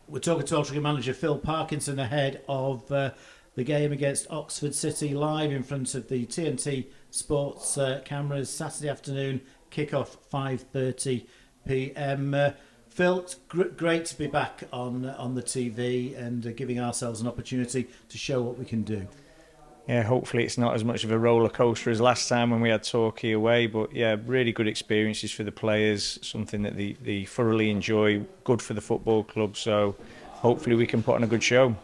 We're talking to Altrincham manager Phil Parkinson ahead of the game against Oxford City, live in front of the TNT Sports cameras, Saturday afternoon, kick-off 5:30 p.m. Phil, it's great to be back on the TV and giving ourselves an opportunity to show what we can do. Yeah, hopefully it's not as much of a roller coaster as last time when we had Torquay away. But yeah, really good experiences for the players, something that they thoroughly enjoy, good for the football club. So hopefully we can put on a good show.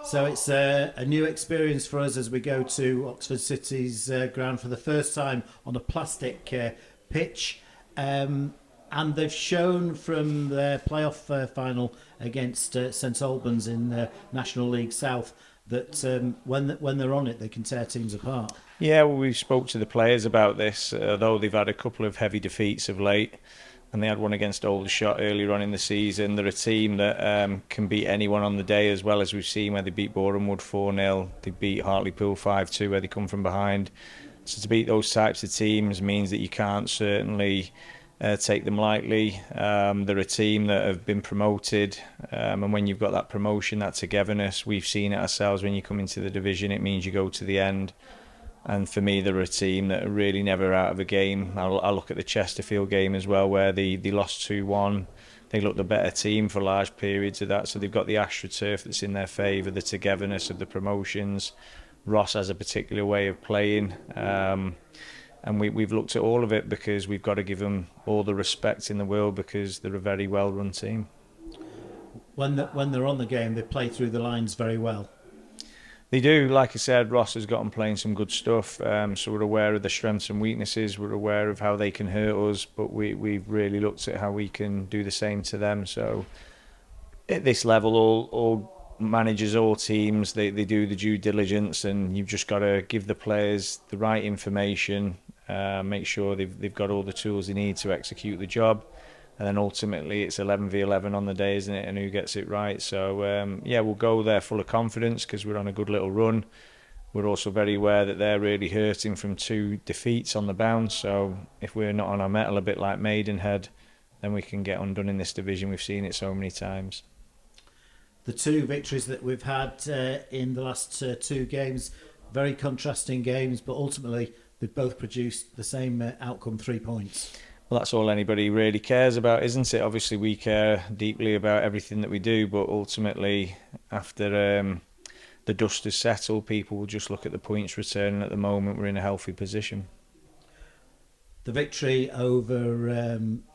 So it's a new experience for us as we go to Oxford City's ground for the first time on a plastic pitch. And they've shown from their playoff final against St Albans in National League South that when they're on it, they can tear teams apart. Yeah, well, we spoke to the players about this, although they've had a couple of heavy defeats of late, and they had one against Aldershot earlier on in the season. They're a team that can beat anyone on the day, as well as we've seen where they beat Borehamwood 4-0, they beat Hartlepool 5-2 where they come from behind. So to beat those types of teams means that you can't certainly take them lightly. They're a team that have been promoted, and when you've got that promotion, that togetherness, we've seen it ourselves when you come into the division, it means you go to the end. And for me, they're a team that are really never out of a game. I look at the Chesterfield game as well, where they lost 2-1. They looked the better team for large periods of that, so they've got the AstroTurf that's in their favour, the togetherness of the promotions. Ross has a particular way of playing. And we've looked at all of it because we've got to give them all the respect in the world because they're a very well-run team. When they're on the game, they play through the lines very well. They do. Like I said, Ross has got them playing some good stuff. So we're aware of the strengths and weaknesses. We're aware of how they can hurt us, but we've really looked at how we can do the same to them. So at this level, all managers, all teams, they do the due diligence, and you've just got to give the players the right information, make sure they've got all the tools they need to execute the job. And then ultimately it's 11v11 on the day, isn't it? And who gets it right. So, yeah, we'll go there full of confidence because we're on a good little run. We're also very aware that they're really hurting from 2 defeats on the bounce. So if we're not on our mettle, a bit like Maidenhead, then we can get undone in this division. We've seen it so many times. The 2 victories that we've had in the last 2 games, very contrasting games, but ultimately they've both produced the same outcome, 3 points. Well, that's all anybody really cares about, isn't it? Obviously, we care deeply about everything that we do, but ultimately, after the dust has settled, people will just look at the points return, and at the moment, we're in a healthy position. The victory over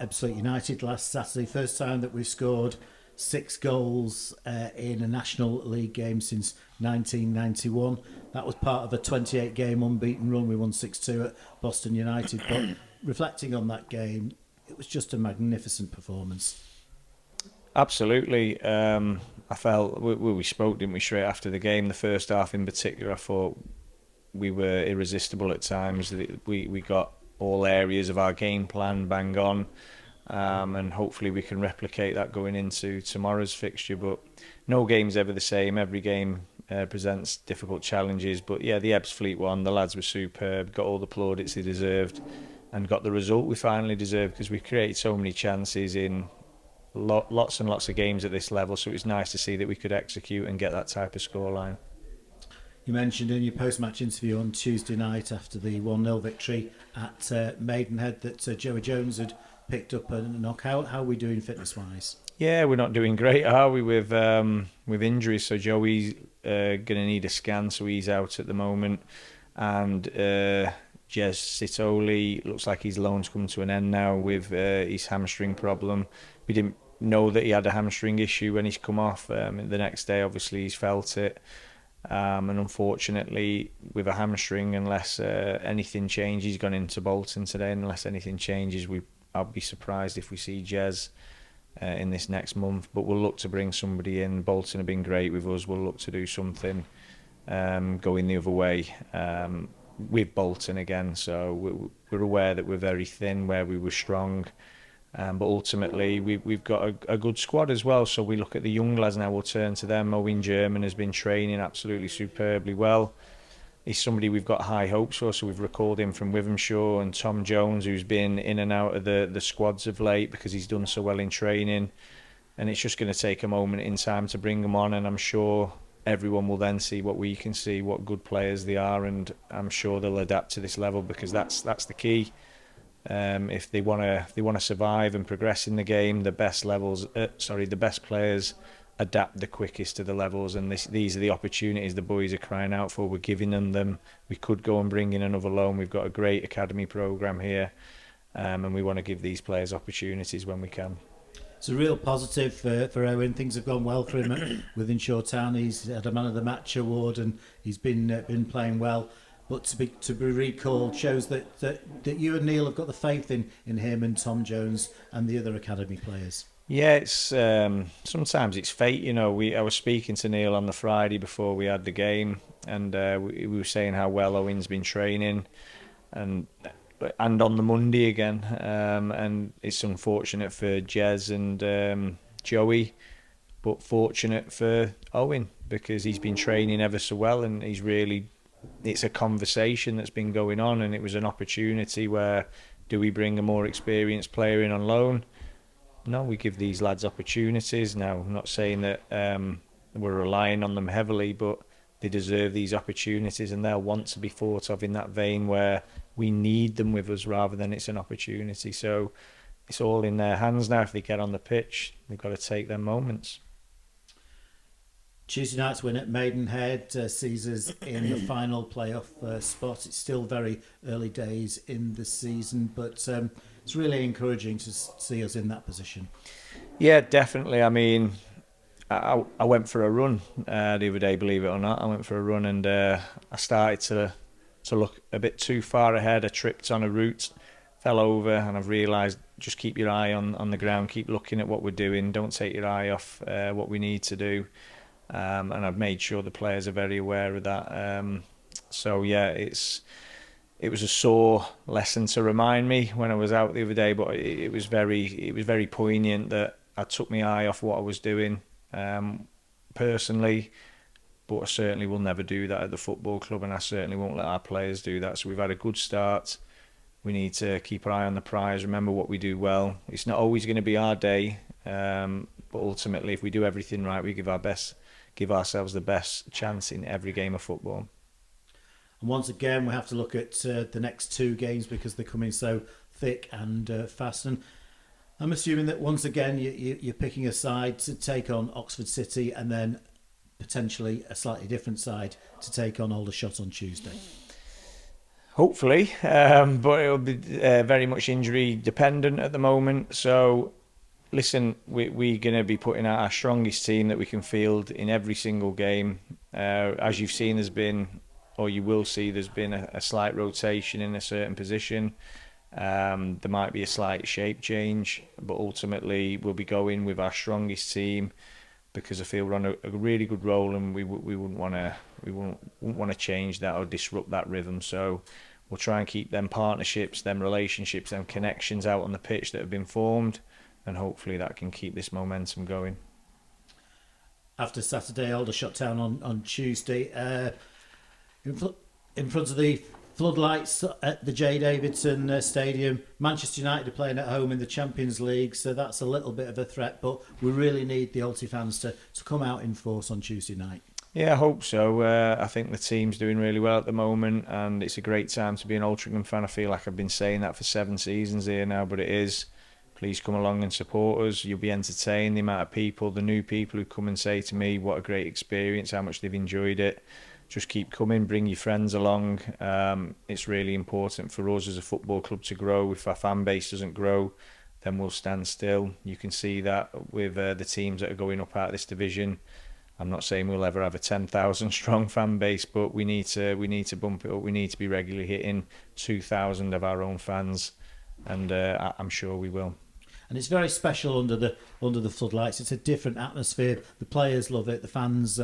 Ebbsfleet United last Saturday, first time that we've scored 6 goals in a National League game since 1991. That was part of a 28-game unbeaten run. We won 6-2 at Boston United, but reflecting on that game, it was just a magnificent performance. Absolutely. I felt we spoke, didn't we, straight after the game. The first half in particular, I thought we were irresistible at times. We got all areas of our game plan bang on, and hopefully we can replicate that going into tomorrow's fixture. But no game's ever the same. Every game presents difficult challenges. But yeah, the Ebbsfleet one, the lads were superb, got all the plaudits they deserved, and got the result we finally deserved because we created so many chances in lots and lots of games at this level. So it was nice to see that we could execute and get that type of scoreline. You mentioned in your post-match interview on Tuesday night after the 1-0 victory at Maidenhead that Joey Jones had picked up a knockout. How are we doing fitness-wise? Yeah, we're not doing great, are we, with injuries? So Joey's going to need a scan, so he's out at the moment. And Jez Sitoli, looks like his loan's come to an end now with his hamstring problem. We didn't know that he had a hamstring issue when he's come off. The next day, obviously, he's felt it. And unfortunately, with a hamstring, unless anything changes, he's gone into Bolton today. Unless anything changes, I'll be surprised if we see Jez in this next month. But we'll look to bring somebody in. Bolton have been great with us. We'll look to do something going the other way with Bolton again. So we're aware that we're very thin where we were strong. But ultimately, we've got a good squad as well. So we look at the young lads now, we'll turn to them. Owen German has been training absolutely superbly well. He's somebody we've got high hopes for, so we've recalled him from Wivamshaw. And Tom Jones, who's been in and out of the squads of late because he's done so well in training. and it's just going to take a moment in time to bring them on, and I'm sure everyone will then see what we can see, what good players they are, and I'm sure they'll adapt to this level, because that's the key. If they want to survive and progress in the game, the best players adapt the quickest to the levels, and these are the opportunities the boys are crying out for. We're giving them. We could go and bring in another loan. We've got a great academy program here, and we want to give these players opportunities when we can. It's a real positive for Owen. Things have gone well for him within Shore Town. He's had a Man of the Match award, and he's been playing well. But to be recalled shows that you and Neil have got the faith in him and Tom Jones and the other academy players. Yeah, it's sometimes it's fate, you know. I was speaking to Neil on the Friday before we had the game, and we were saying how well Owen's been training, and on the Monday again, and it's unfortunate for Jez and Joey, but fortunate for Owen, because he's been training ever so well, and it's a conversation that's been going on, and it was an opportunity where, do we bring a more experienced player in on loan? No, we give these lads opportunities. Now, I'm not saying that we're relying on them heavily, but they deserve these opportunities, and they'll want to be thought of in that vein where we need them with us rather than it's an opportunity. So it's all in their hands now. If they get on the pitch, they've got to take their moments. Tuesday night's win at Maidenhead sees us in the final playoff spot. It's still very early days in the season, but it's really encouraging to see us in that position. Yeah, definitely. I mean, I went for a run the other day, believe it or not. I went for a run, and I started to look a bit too far ahead. I tripped on a route, fell over, and I've realised, just keep your eye on the ground, keep looking at what we're doing, don't take your eye off what we need to do. And I've made sure the players are very aware of that. So yeah, it was a sore lesson to remind me when I was out the other day, but it was very poignant that I took my eye off what I was doing personally. But I certainly will never do that at the football club, and I certainly won't let our players do that. So we've had a good start. We need to keep our eye on the prize, remember what we do well. It's not always going to be our day, but ultimately, if we do everything right, we give ourselves the best chance in every game of football. And once again, we have to look at the next two games, because they're coming so thick and fast. And I'm assuming that once again you're picking a side to take on Oxford City, and then potentially a slightly different side to take on Aldershot on Tuesday. Hopefully, but it'll be very much injury dependent at the moment. So listen, we're going to be putting out our strongest team that we can field in every single game. As you've seen, you will see, there's been a slight rotation in a certain position. There might be a slight shape change, but ultimately we'll be going with our strongest team, because I feel we're on a really good roll, and we wouldn't want to change that or disrupt that rhythm. So we'll try and keep them partnerships, them relationships, them connections out on the pitch that have been formed, and hopefully that can keep this momentum going. After Saturday, Aldershot Town on Tuesday, in front of the floodlights at the J. Davidson Stadium. Manchester United are playing at home in the Champions League, so that's a little bit of a threat, but we really need the Alty fans to come out in force on Tuesday night. Yeah, I hope so. I think the team's doing really well at the moment, and it's a great time to be an Altrincham fan. I feel like I've been saying that for 7 seasons here now, but it is. Please come along and support us. You'll be entertained. The amount of people, the new people who come and say to me what a great experience, how much they've enjoyed it. Just keep coming, bring your friends along. It's really important for us as a football club to grow. If our fan base doesn't grow, then we'll stand still. You can see that with the teams that are going up out of this division. I'm not saying we'll ever have a 10,000 strong fan base, but we need to bump it up. We need to be regularly hitting 2,000 of our own fans, and I'm sure we will. And it's very special under the floodlights. It's a different atmosphere. The players love it, the fans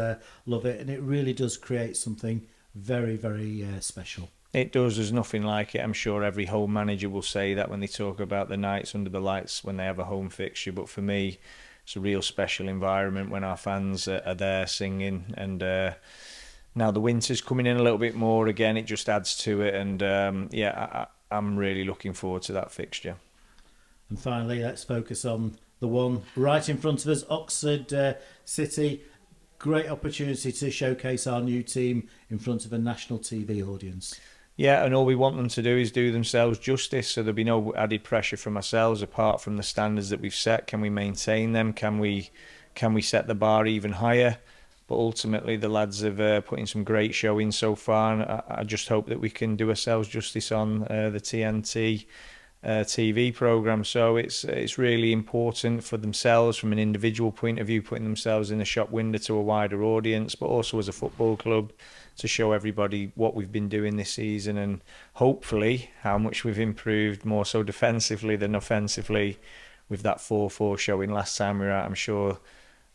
love it, and it really does create something very, very special. It does. There's nothing like it. I'm sure every home manager will say that when they talk about the nights under the lights when they have a home fixture. But for me, it's a real special environment when our fans are there singing. And now the winter's coming in a little bit more again. It just adds to it. And I'm really looking forward to that fixture. And finally, let's focus on the one right in front of us, Oxford City. Great opportunity to showcase our new team in front of a national TV audience. Yeah, and all we want them to do is do themselves justice, so there'll be no added pressure from ourselves apart from the standards that we've set. Can we maintain them? Can we set the bar even higher? But ultimately, the lads have put in some great showing so far, and I just hope that we can do ourselves justice on the TNT TV program. So it's really important for themselves from an individual point of view, putting themselves in the shop window to a wider audience, but also as a football club to show everybody what we've been doing this season and hopefully how much we've improved more so defensively than offensively with that 4-4 showing last time we were out. I'm sure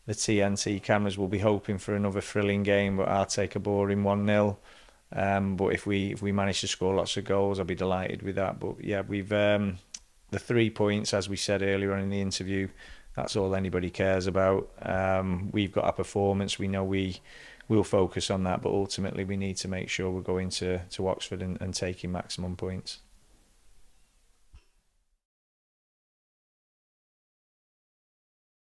the TNT cameras will be hoping for another thrilling game, but I'll take a boring 1-0. But if we manage to score lots of goals, I'll be delighted with that. But yeah, we've the 3 points, as we said earlier on in the interview, that's all anybody cares about. We've got our performance. We know we'll focus on that, but ultimately we need to make sure we're going to Oxford and taking maximum points.